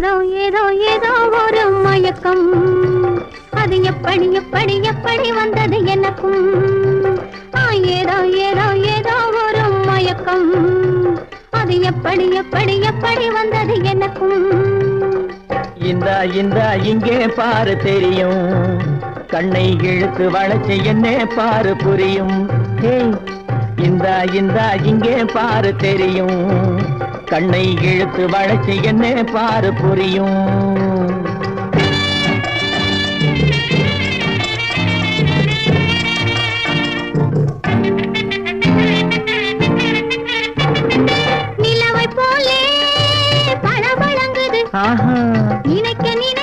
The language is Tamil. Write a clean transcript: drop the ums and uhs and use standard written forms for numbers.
ஏதோ ஏதோ ஏதோ ஒரு மயக்கம் அது எப்படி எப்படி எப்படி வந்தது எனக்கும் ஏதோ ஏதோ ஏதோ ஒரு மயக்கம் அது எப்படி எப்படி எப்படி வந்தது எனக்கும் இந்தா இந்தா இங்கே பாரு தெரியும் கண்ணை இழுத்து வளைச்சு என்ன பாரு புரியும் இந்தா இந்தா இங்கே பாரு தெரியும் கண்ணை இழுத்து வளைச்சு என்ன பாரு புரியும் நிலவை போலே பளபளங்குது நினைக்க நினை